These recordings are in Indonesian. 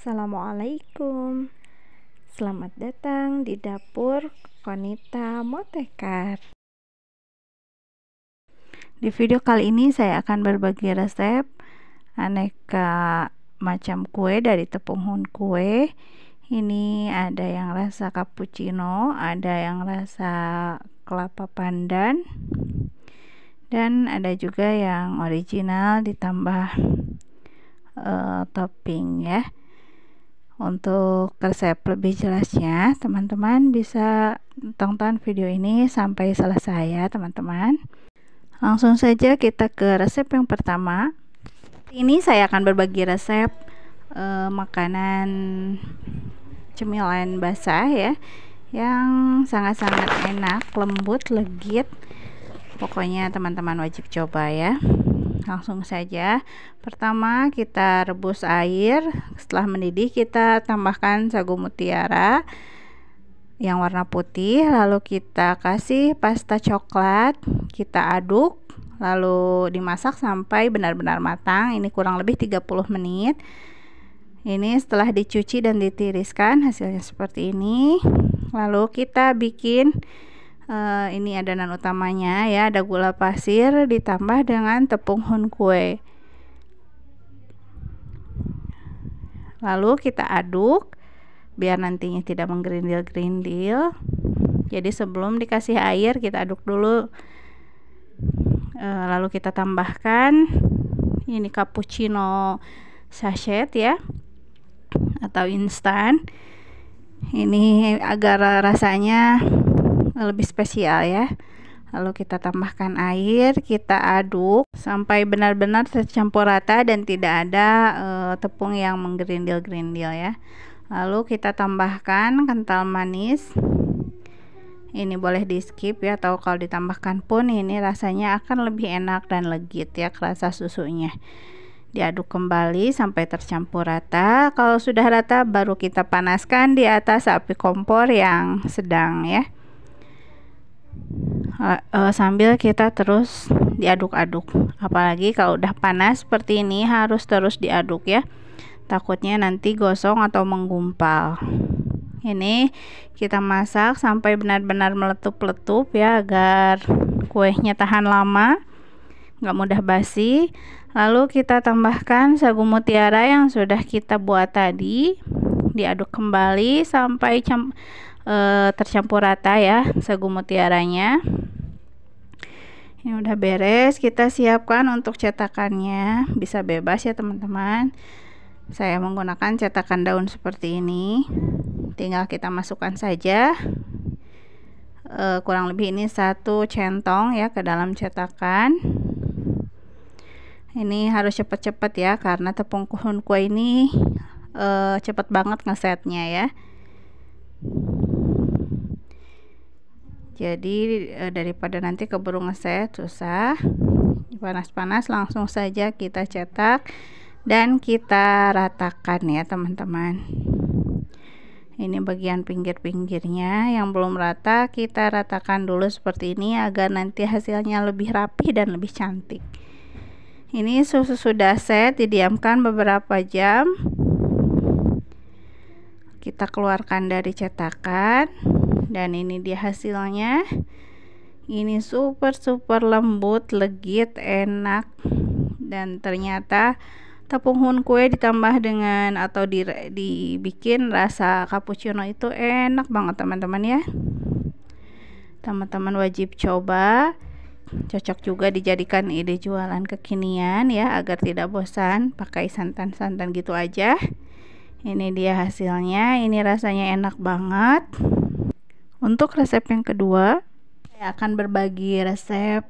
Assalamualaikum. Selamat datang di dapur Konita Motekar. Di video kali ini saya akan berbagi resep aneka macam kue dari tepung hun kue. Ini ada yang rasa cappuccino, ada yang rasa kelapa pandan, dan ada juga yang original ditambah topping ya. Untuk resep lebih jelasnya, teman-teman bisa tonton video ini sampai selesai ya teman-teman. Langsung saja kita ke resep yang pertama. Ini saya akan berbagi resep makanan cemilan basah ya, yang sangat-sangat enak, lembut, legit. Pokoknya teman-teman wajib coba ya. Langsung saja, pertama kita rebus air. Setelah mendidih kita tambahkan sagu mutiara yang warna putih, lalu kita kasih pasta coklat, kita aduk, lalu dimasak sampai benar-benar matang. Ini kurang lebih 30 menit. Ini setelah dicuci dan ditiriskan, hasilnya seperti ini. Lalu kita bikin ini adonan utamanya ya, ada gula pasir ditambah dengan tepung hun kue. Lalu kita aduk biar nantinya tidak menggerindil-gerindil. Jadi sebelum dikasih air kita aduk dulu. Lalu kita tambahkan ini cappuccino sachet ya, atau instan. Ini agar rasanya lebih spesial ya. Lalu kita tambahkan air, kita aduk sampai benar-benar tercampur rata dan tidak ada tepung yang menggerindil-gerindil ya. Lalu kita tambahkan kental manis. Ini boleh di skip ya, atau kalau ditambahkan pun ini rasanya akan lebih enak dan legit ya, rasa susunya. Diaduk kembali sampai tercampur rata. Kalau sudah rata baru kita panaskan di atas api kompor yang sedang ya. Sambil kita terus diaduk-aduk. Apalagi kalau udah panas seperti ini harus terus diaduk ya. Takutnya nanti gosong atau menggumpal. Ini kita masak sampai benar-benar meletup-letup ya, agar kuenya tahan lama, nggak mudah basi. Lalu kita tambahkan sagu mutiara yang sudah kita buat tadi, diaduk kembali sampai tercampur rata ya sagu mutiaranya. Ini udah beres, kita siapkan untuk cetakannya. Bisa bebas ya teman-teman. Saya menggunakan cetakan daun seperti ini. Tinggal kita masukkan saja kurang lebih ini 1 centong ya ke dalam cetakan. Ini harus cepat-cepat ya, karena tepung hun kue ini cepat banget ngesetnya ya. Jadi daripada nanti keburu ngeset susah, panas-panas langsung saja kita cetak dan kita ratakan ya teman-teman. Ini bagian pinggir-pinggirnya yang belum rata kita ratakan dulu seperti ini agar nanti hasilnya lebih rapi dan lebih cantik. Ini susu sudah set, didiamkan beberapa jam. Kita keluarkan dari cetakan. Dan ini dia hasilnya. Ini super lembut, legit, enak. Dan ternyata tepung hun kue ditambah dengan atau dibikin rasa cappuccino itu enak banget teman-teman ya. Teman-teman wajib coba. Cocok juga dijadikan ide jualan kekinian ya, agar tidak bosan pakai santan-santan gitu aja. Ini dia hasilnya. Ini rasanya enak banget. Untuk resep yang kedua, saya akan berbagi resep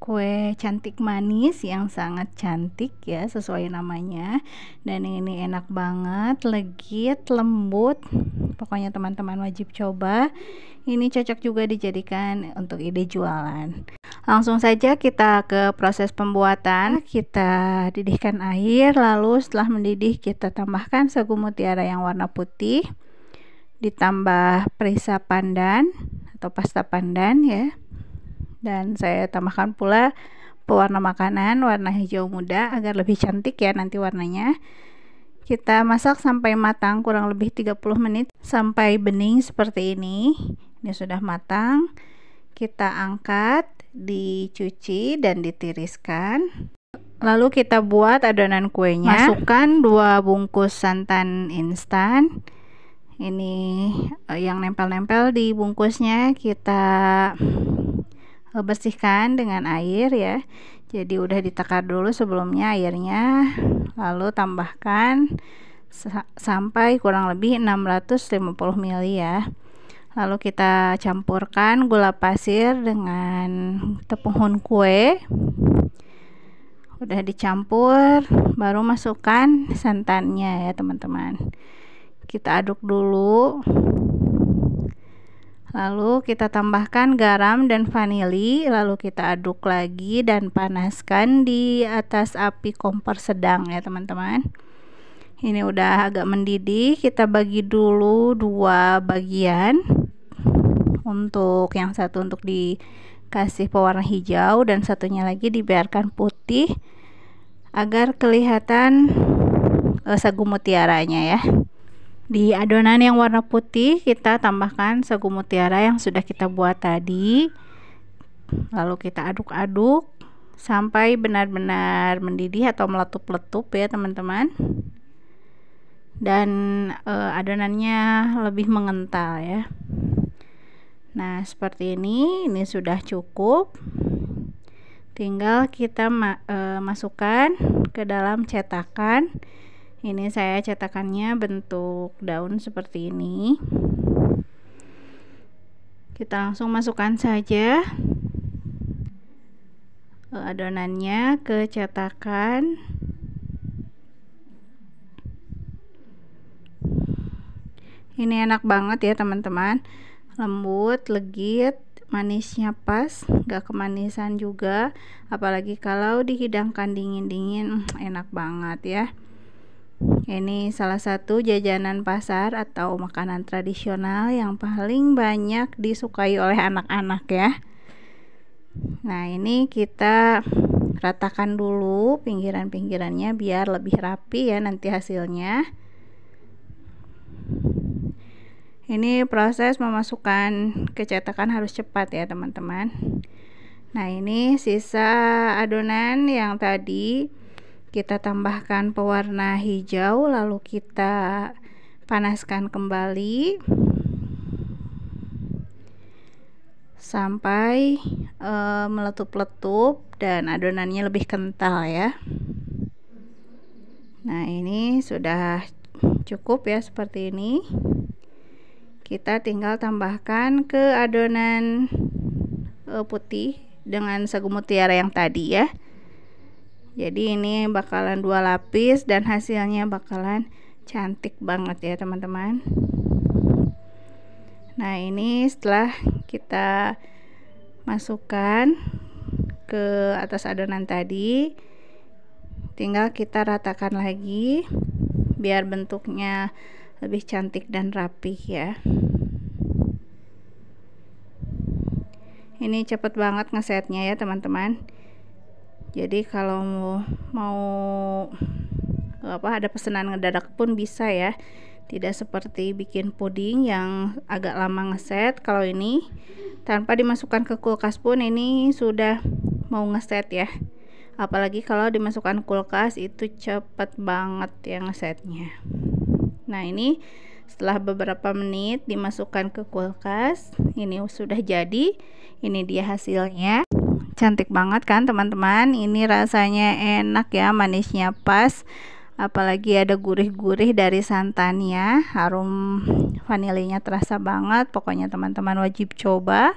kue cantik manis yang sangat cantik ya, sesuai namanya. Dan ini enak banget, legit, lembut. Pokoknya teman-teman wajib coba. Ini cocok juga dijadikan untuk ide jualan. Langsung saja kita ke proses pembuatan. Kita didihkan air, lalu setelah mendidih kita tambahkan sagu mutiara yang warna putih, ditambah perisa pandan atau pasta pandan ya, dan saya tambahkan pula pewarna makanan warna hijau muda agar lebih cantik ya nanti warnanya. Kita masak sampai matang, kurang lebih 30 menit sampai bening seperti ini. Ini sudah matang. Kita angkat, dicuci dan ditiriskan. Lalu kita buat adonan kuenya. Masukkan 2 bungkus santan instan. Ini yang nempel-nempel di bungkusnya kita bersihkan dengan air ya. Jadi udah ditakar dulu sebelumnya airnya. Lalu tambahkan sampai kurang lebih 650 ml ya. Lalu kita campurkan gula pasir dengan tepung kue. Udah dicampur, baru masukkan santannya ya teman-teman. Kita aduk dulu. Lalu kita tambahkan garam dan vanili, lalu kita aduk lagi dan panaskan di atas api kompor sedang ya teman-teman. Ini udah agak mendidih, kita bagi dulu 2 bagian. Untuk yang satu untuk dikasih pewarna hijau dan satunya lagi dibiarkan putih agar kelihatan sagu mutiaranya ya. Di adonan yang warna putih kita tambahkan sagu mutiara yang sudah kita buat tadi. Lalu kita aduk-aduk sampai benar-benar mendidih atau meletup-letup ya teman-teman. Dan adonannya lebih mengental ya. Nah seperti ini sudah cukup. Tinggal kita masukkan ke dalam cetakan. Ini saya cetakannya bentuk daun seperti ini. Kita langsung masukkan saja adonannya ke cetakan. Ini enak banget ya teman-teman, lembut, legit, manisnya pas, gak kemanisan juga, apalagi kalau dihidangkan dingin-dingin, enak banget ya. Ini salah satu jajanan pasar atau makanan tradisional yang paling banyak disukai oleh anak-anak ya. Nah ini kita ratakan dulu pinggiran-pinggirannya biar lebih rapi ya nanti hasilnya. Ini proses memasukkan ke cetakan harus cepat ya teman-teman. Nah ini sisa adonan yang tadi kita tambahkan pewarna hijau, lalu kita panaskan kembali sampai meletup-letup dan adonannya lebih kental ya. Nah ini sudah cukup ya seperti ini. Kita tinggal tambahkan ke adonan putih dengan sagu mutiara yang tadi ya. Jadi ini bakalan 2 lapis dan hasilnya bakalan cantik banget ya teman-teman. Nah ini setelah kita masukkan ke atas adonan tadi, tinggal kita ratakan lagi biar bentuknya lebih cantik dan rapih ya. Ini cepet banget ngesetnya ya teman-teman. Jadi kalau mau ada pesanan ngedadak pun bisa ya. Tidak seperti bikin puding yang agak lama ngeset. Kalau ini tanpa dimasukkan ke kulkas pun ini sudah mau ngeset ya. Apalagi kalau dimasukkan kulkas itu cepet banget ya ngesetnya. Nah ini setelah beberapa menit dimasukkan ke kulkas, ini sudah jadi. Ini dia hasilnya. Cantik banget kan teman-teman. Ini rasanya enak ya, manisnya pas, apalagi ada gurih-gurih dari santannya, harum vanilinya terasa banget. Pokoknya teman-teman wajib coba.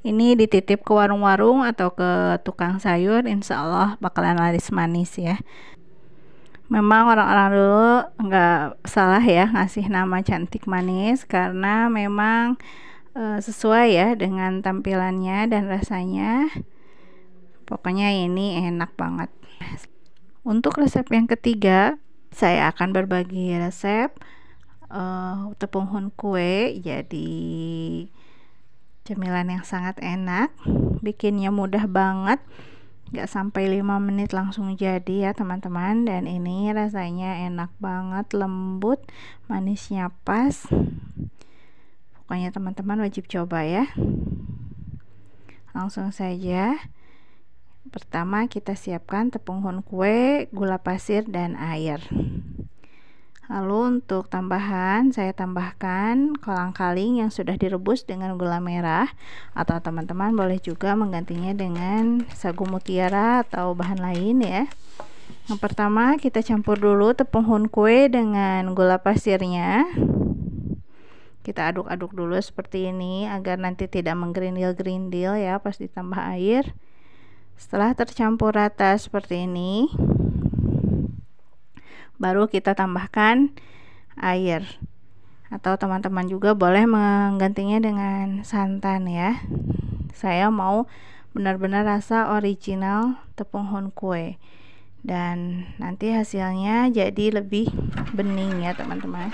Ini dititip ke warung-warung atau ke tukang sayur, insya Allah bakalan laris manis ya. Memang orang-orang dulu nggak salah ya ngasih nama cantik manis, karena memang sesuai ya dengan tampilannya dan rasanya. Pokoknya ini enak banget. Untuk resep yang ketiga, saya akan berbagi resep tepung hun kue. Jadi cemilan yang sangat enak, bikinnya mudah banget. Nggak sampai 5 menit langsung jadi ya teman-teman. Dan ini rasanya enak banget, lembut, manisnya pas. Pokoknya teman-teman wajib coba ya. Langsung saja. Pertama kita siapkan tepung hun kue, gula pasir, dan air. Lalu untuk tambahan saya tambahkan kolang-kaling yang sudah direbus dengan gula merah, atau teman-teman boleh juga menggantinya dengan sagu mutiara atau bahan lain ya. Yang pertama kita campur dulu tepung hun kue dengan gula pasirnya. Kita aduk-aduk dulu seperti ini agar nanti tidak menggerindil-gerindil ya pas ditambah air. Setelah tercampur rata seperti ini, baru kita tambahkan air, atau teman-teman juga boleh menggantinya dengan santan ya. Saya mau benar-benar rasa original tepung hun kue, dan nanti hasilnya jadi lebih bening ya teman-teman.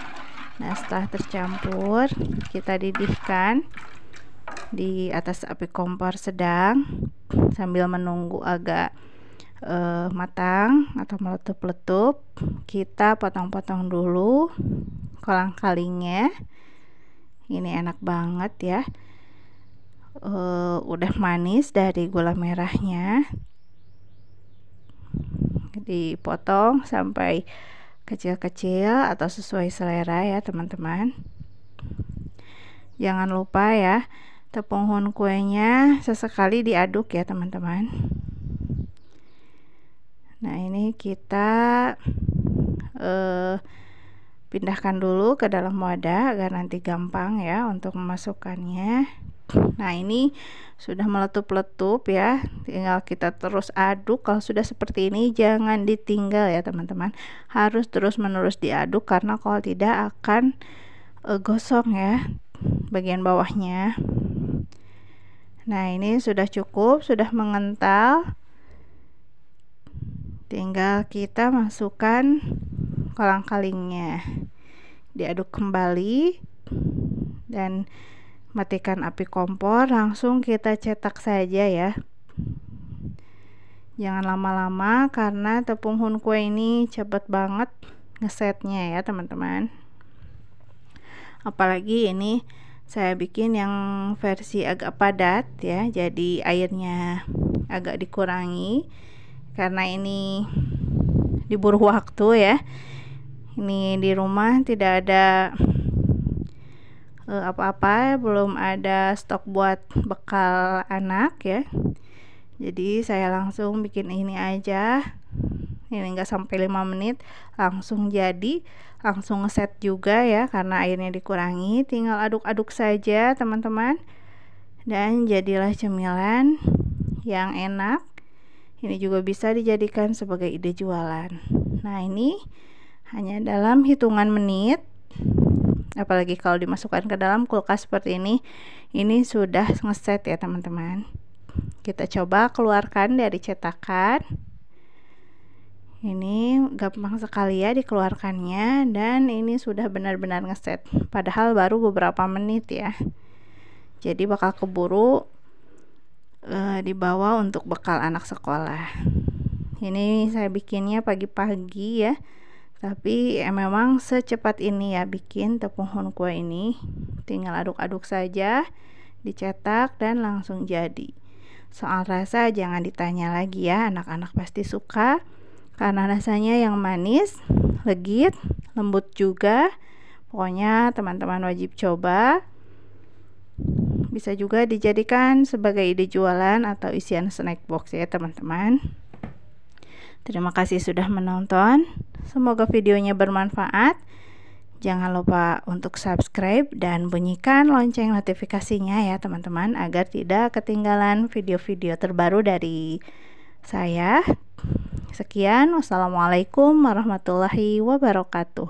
Nah, setelah tercampur kita didihkan di atas api kompor sedang sambil menunggu agak matang atau meletup-letup. Kita potong-potong dulu kolang-kalingnya. Ini enak banget ya. Udah manis dari gula merahnya. Dipotong sampai kecil-kecil atau sesuai selera ya teman-teman. Jangan lupa ya, tepung hun kuenya sesekali diaduk ya teman-teman. Nah, ini kita pindahkan dulu ke dalam wadah agar nanti gampang ya untuk memasukkannya. Nah, ini sudah meletup-letup ya, tinggal kita terus aduk. Kalau sudah seperti ini jangan ditinggal ya teman-teman, harus terus-menerus diaduk karena kalau tidak akan gosong ya bagian bawahnya. Nah, ini sudah cukup, sudah mengental. Tinggal kita masukkan kolang-kalingnya, diaduk kembali dan matikan api kompor. Langsung kita cetak saja ya, jangan lama-lama karena tepung hun kue ini cepet banget ngesetnya ya teman-teman. Apalagi ini saya bikin yang versi agak padat ya, jadi airnya agak dikurangi karena ini diburu waktu ya. Ini di rumah tidak ada apa-apa, belum ada stok buat bekal anak ya, jadi saya langsung bikin ini aja. Ini enggak sampai 5 menit langsung jadi, langsung ngeset juga ya karena airnya dikurangi. Tinggal aduk-aduk saja teman-teman, dan jadilah cemilan yang enak. Ini juga bisa dijadikan sebagai ide jualan. Nah, ini hanya dalam hitungan menit, apalagi kalau dimasukkan ke dalam kulkas seperti ini sudah ngeset ya teman-teman. Kita coba keluarkan dari cetakan. Ini gampang sekali ya dikeluarkannya, dan ini sudah benar-benar ngeset, padahal baru beberapa menit ya, jadi bakal keburu dibawa untuk bekal anak sekolah. Ini saya bikinnya pagi-pagi ya, tapi memang secepat ini ya bikin tepung hun kue ini. Tinggal aduk-aduk saja, dicetak, dan langsung jadi. Soal rasa jangan ditanya lagi ya, anak-anak pasti suka karena rasanya yang manis, legit, lembut juga. Pokoknya teman-teman wajib coba. Bisa juga dijadikan sebagai ide jualan atau isian snack box ya teman-teman. Terima kasih sudah menonton. Semoga videonya bermanfaat. Jangan lupa untuk subscribe dan bunyikan lonceng notifikasinya ya teman-teman, agar tidak ketinggalan video-video terbaru dari saya. Sekian, wassalamualaikum warahmatullahi wabarakatuh.